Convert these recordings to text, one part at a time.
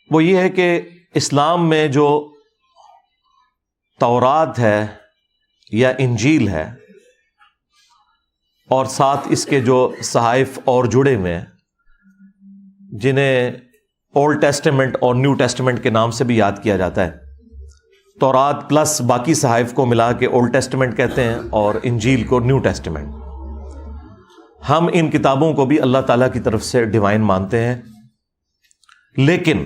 وہ یہ ہے کہ اسلام میں جو تورات ہے یا انجیل ہے اور ساتھ اس کے جو صحائف اور جڑے ہوئے ہیں، جنہیں اولڈ ٹیسٹمنٹ اور نیو ٹیسٹمنٹ کے نام سے بھی یاد کیا جاتا ہے، تورات پلس باقی صحائف کو ملا کے اولڈ ٹیسٹمنٹ کہتے ہیں اور انجیل کو نیو ٹیسٹمنٹ۔ ہم ان کتابوں کو بھی اللہ تعالیٰ کی طرف سے ڈیوائن مانتے ہیں، لیکن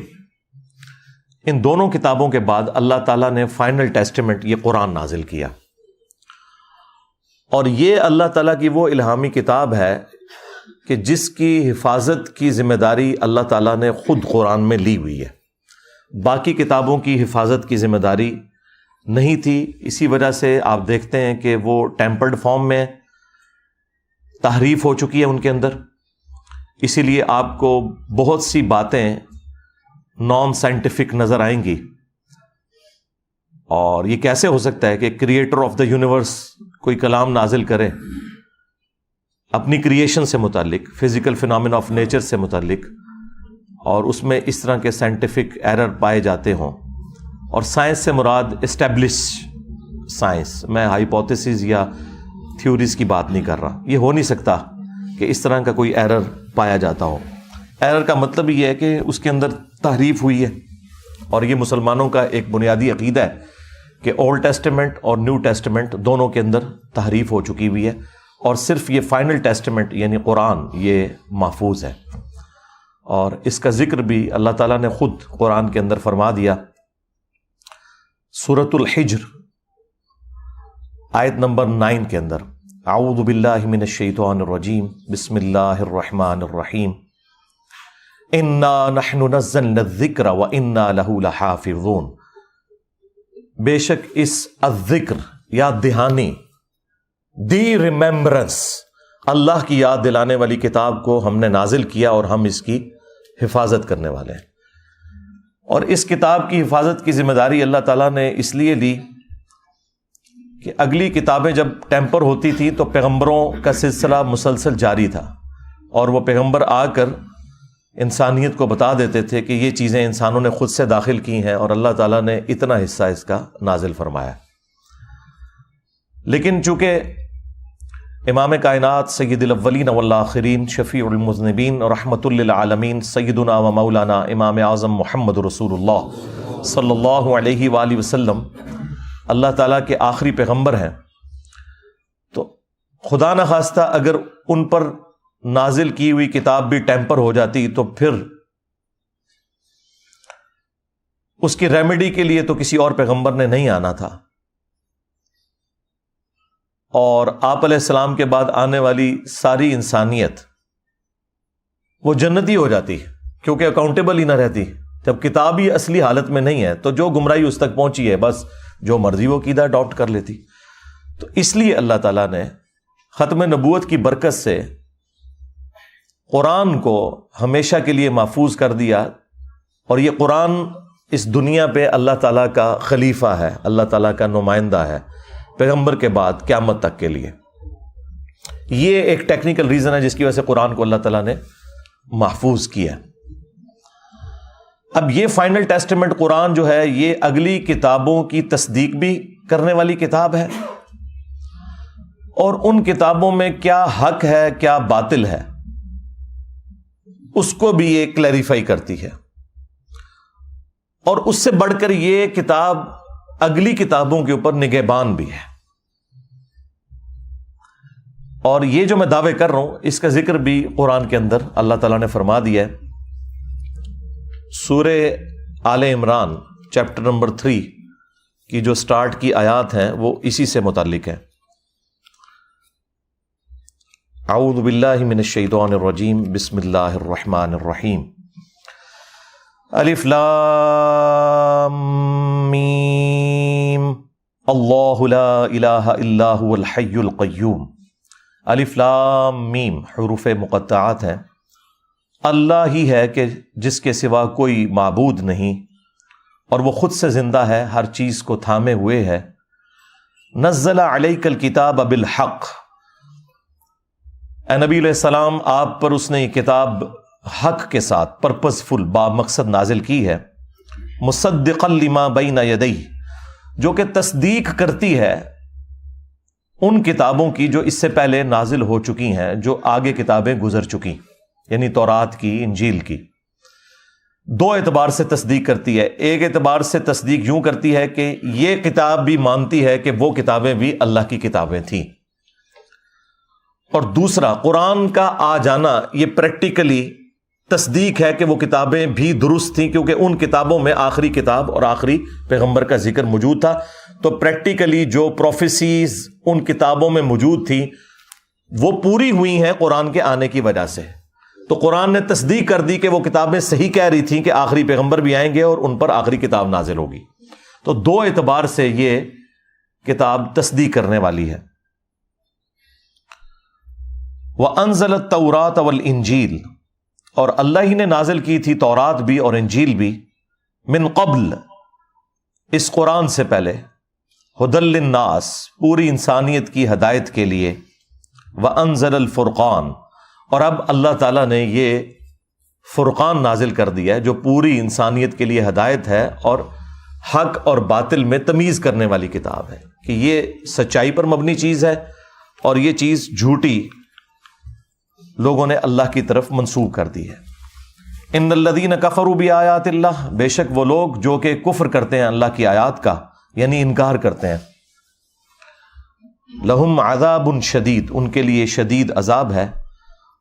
ان دونوں کتابوں کے بعد اللہ تعالیٰ نے فائنل ٹیسٹمنٹ یہ قرآن نازل کیا، اور یہ اللہ تعالیٰ کی وہ الہامی کتاب ہے کہ جس کی حفاظت کی ذمہ داری اللہ تعالیٰ نے خود قرآن میں لی ہوئی ہے۔ باقی کتابوں کی حفاظت کی ذمہ داری نہیں تھی، اسی وجہ سے آپ دیکھتے ہیں کہ وہ ٹیمپرڈ فارم میں تحریف ہو چکی ہے ان کے اندر، اسی لیے آپ کو بہت سی باتیں نان سائنٹیفک نظر آئیں گی۔ اور یہ کیسے ہو سکتا ہے کہ کریٹر آف دا یونیورس کوئی کلام نازل کرے اپنی کریشن سے متعلق، فزیکل فینومینا آف نیچر سے متعلق، اور اس میں اس طرح کے سائنٹیفک ایرر پائے جاتے ہوں؟ اور سائنس سے مراد اسٹیبلش سائنس، میں ہائیپوتھیسز یا تھیوریز کی بات نہیں کر رہا۔ یہ ہو نہیں سکتا کہ اس طرح کا کوئی ایرر پایا جاتا ہو۔ ایرر کا مطلب یہ ہے کہ اس کے اندر تحریف ہوئی ہے، اور یہ مسلمانوں کا ایک بنیادی عقیدہ ہے کہ اولڈ ٹیسٹمنٹ اور نیو ٹیسٹمنٹ دونوں کے اندر تحریف ہو چکی ہوئی ہے، اور صرف یہ فائنل ٹیسٹمنٹ یعنی قرآن یہ محفوظ ہے۔ اور اس کا ذکر بھی اللہ تعالیٰ نے خود قرآن کے اندر فرما دیا۔ سورۃ الحجر آیت نمبر 9 کے اندر، اعوذ باللہ من الشیطان الرجیم، بسم اللہ الرحمن الرحیم، انا نحن نزلنا الذکر وانا لہ لحافظون۔ بے شک اس الذکر یاد دہانی، دی ریممبرنس، اللہ کی یاد دلانے والی کتاب کو ہم نے نازل کیا اور ہم اس کی حفاظت کرنے والے ہیں۔ اور اس کتاب کی حفاظت کی ذمہ داری اللہ تعالیٰ نے اس لیے لی کہ اگلی کتابیں جب ٹیمپر ہوتی تھیں تو پیغمبروں کا سلسلہ مسلسل جاری تھا، اور وہ پیغمبر آ کر انسانیت کو بتا دیتے تھے کہ یہ چیزیں انسانوں نے خود سے داخل کی ہیں، اور اللہ تعالیٰ نے اتنا حصہ اس کا نازل فرمایا۔ لیکن چونکہ امام کائنات سید الاولین والآخرین شفیع المذنبین رحمت للعالمین سیدنا و مولانا امام اعظم محمد رسول اللہ صلی اللہ علیہ وآلہ وسلم اللہ تعالیٰ کے آخری پیغمبر ہیں، تو خدا نخواستہ اگر ان پر نازل کی ہوئی کتاب بھی ٹیمپر ہو جاتی تو پھر اس کی ریمیڈی کے لیے تو کسی اور پیغمبر نے نہیں آنا تھا، اور آپ علیہ السلام کے بعد آنے والی ساری انسانیت وہ جنتی ہو جاتی کیونکہ اکاؤنٹیبل ہی نہ رہتی۔ جب کتاب ہی اصلی حالت میں نہیں ہے تو جو گمراہی اس تک پہنچی ہے بس جو مرضی وہ عقیدہ اڈاپٹ کر لیتی۔ تو اس لیے اللہ تعالیٰ نے ختم نبوت کی برکت سے قرآن کو ہمیشہ کے لیے محفوظ کر دیا، اور یہ قرآن اس دنیا پہ اللہ تعالیٰ کا خلیفہ ہے، اللہ تعالیٰ کا نمائندہ ہے پیغمبر کے بعد قیامت تک کے لیے۔ یہ ایک ٹیکنیکل ریزن ہے جس کی وجہ سے قرآن کو اللہ تعالیٰ نے محفوظ کیا۔ اب یہ فائنل ٹیسٹمنٹ قرآن جو ہے یہ اگلی کتابوں کی تصدیق بھی کرنے والی کتاب ہے، اور ان کتابوں میں کیا حق ہے کیا باطل ہے اس کو بھی یہ کلیریفائی کرتی ہے، اور اس سے بڑھ کر یہ کتاب اگلی کتابوں کے اوپر نگہبان بھی ہے۔ اور یہ جو میں دعوے کر رہا ہوں اس کا ذکر بھی قرآن کے اندر اللہ تعالیٰ نے فرما دیا ہے۔ سورہ آل عمران چیپٹر نمبر 3 کی جو سٹارٹ کی آیات ہیں وہ اسی سے متعلق ہیں۔ اعوذ باللہ من الشیطان الرجیم، بسم اللہ الرحمن الرحیم، الف لام میم، اللہ لا الہ الا هو الحی القیوم۔ الف لام میم حروف مقطعات ہیں۔ اللہ ہی ہے کہ جس کے سوا کوئی معبود نہیں، اور وہ خود سے زندہ ہے، ہر چیز کو تھامے ہوئے ہے۔ نزل علیک الکتاب بالحق، اے نبی علیہ السلام آپ پر اس نے یہ کتاب حق کے ساتھ پرپزفل با مقصد نازل کی ہے، مصدقا لما بین یدیہ، جو کہ تصدیق کرتی ہے ان کتابوں کی جو اس سے پہلے نازل ہو چکی ہیں، جو آگے کتابیں گزر چکی، یعنی تورات کی، انجیل کی۔ دو اعتبار سے تصدیق کرتی ہے۔ ایک اعتبار سے تصدیق یوں کرتی ہے کہ یہ کتاب بھی مانتی ہے کہ وہ کتابیں بھی اللہ کی کتابیں تھیں، اور دوسرا قرآن کا آ جانا یہ پریکٹیکلی تصدیق ہے کہ وہ کتابیں بھی درست تھیں، کیونکہ ان کتابوں میں آخری کتاب اور آخری پیغمبر کا ذکر موجود تھا۔ تو پریکٹیکلی جو پروفیسیز ان کتابوں میں موجود تھیں وہ پوری ہوئی ہیں قرآن کے آنے کی وجہ سے۔ تو قرآن نے تصدیق کر دی کہ وہ کتابیں صحیح کہہ رہی تھیں کہ آخری پیغمبر بھی آئیں گے اور ان پر آخری کتاب نازل ہوگی۔ تو دو اعتبار سے یہ کتاب تصدیق کرنے والی ہے۔ وَأَنزَلَ التَّوْرَاةَ وَالْإِنجِيلَ، اور اللہ ہی نے نازل کی تھی تورات بھی اور انجیل بھی، من قبل، اس قرآن سے پہلے، ہدی للناس، پوری انسانیت کی ہدایت کے لیے، وَأَنزَلَ الْفُرْقَانَ، اور اب اللہ تعالیٰ نے یہ فرقان نازل کر دیا ہے جو پوری انسانیت کے لیے ہدایت ہے اور حق اور باطل میں تمیز کرنے والی کتاب ہے، کہ یہ سچائی پر مبنی چیز ہے اور یہ چیز جھوٹی لوگوں نے اللہ کی طرف منسوب کر دی ہے۔ ان الذین کفروا بآیات اللہ، بے شک وہ لوگ جو کہ کفر کرتے ہیں اللہ کی آیات کا، یعنی انکار کرتے ہیں، لہم عذاب شدید، ان کے لیے شدید عذاب ہے،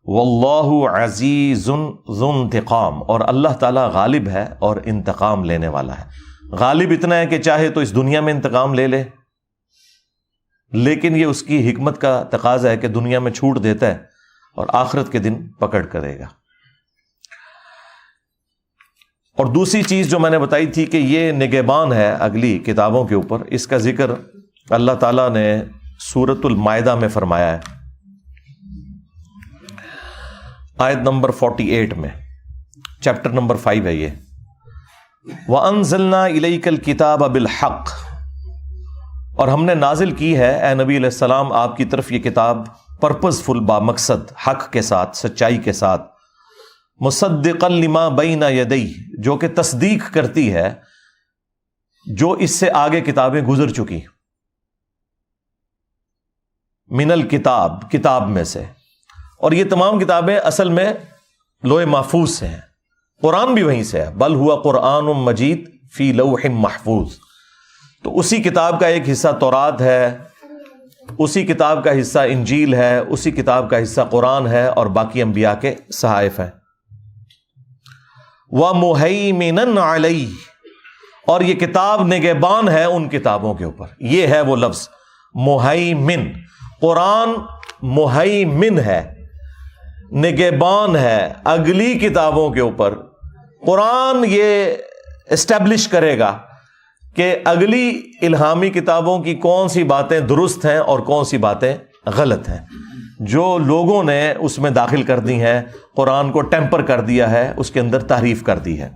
واللہ عزیز ذو انتقام، اور اللہ تعالیٰ غالب ہے اور انتقام لینے والا ہے۔ غالب اتنا ہے کہ چاہے تو اس دنیا میں انتقام لے لے، لیکن یہ اس کی حکمت کا تقاضا ہے کہ دنیا میں چھوٹ دیتا ہے اور آخرت کے دن پکڑ کرے گا۔ اور دوسری چیز جو میں نے بتائی تھی کہ یہ نگہبان ہے اگلی کتابوں کے اوپر، اس کا ذکر اللہ تعالیٰ نے سورۃ المائدہ میں فرمایا ہے، آیت نمبر 48 میں، چیپٹر نمبر 5 ہے یہ۔ وَأَنزَلْنَا إِلَيْكَ الْكِتَابَ بِالْحَقِّ، اور ہم نے نازل کی ہے اے نبی علیہ السلام آپ کی طرف یہ کتاب پرپزفل با مقصد حق کے ساتھ، سچائی کے ساتھ، مصدقا لما بین یدیہ، جو کہ تصدیق کرتی ہے جو اس سے آگے کتابیں گزر چکی، من الکتاب، کتاب میں سے، اور یہ تمام کتابیں اصل میں لوح محفوظ سے ہیں، قرآن بھی وہیں سے ہے، بل ہوا قرآن مجید فی لوح محفوظ۔ تو اسی کتاب کا ایک حصہ تورات ہے، اسی کتاب کا حصہ انجیل ہے، اسی کتاب کا حصہ قرآن ہے، اور باقی انبیاء کے صحائف ہیں۔ وَمُهَيْمِنًا عَلَيْهِ، اور یہ کتاب نگہبان ہے ان کتابوں کے اوپر۔ یہ ہے وہ لفظ مہیمن، قرآن مہیمن ہے، نگہبان ہے اگلی کتابوں کے اوپر۔ قرآن یہ اسٹیبلش کرے گا کہ اگلی الہامی کتابوں کی کون سی باتیں درست ہیں اور کون سی باتیں غلط ہیں۔ جو لوگوں نے اس میں داخل کر دی ہیں، قرآن کو ٹیمپر کر دیا ہے، اس کے اندر تحریف کر دی ہے۔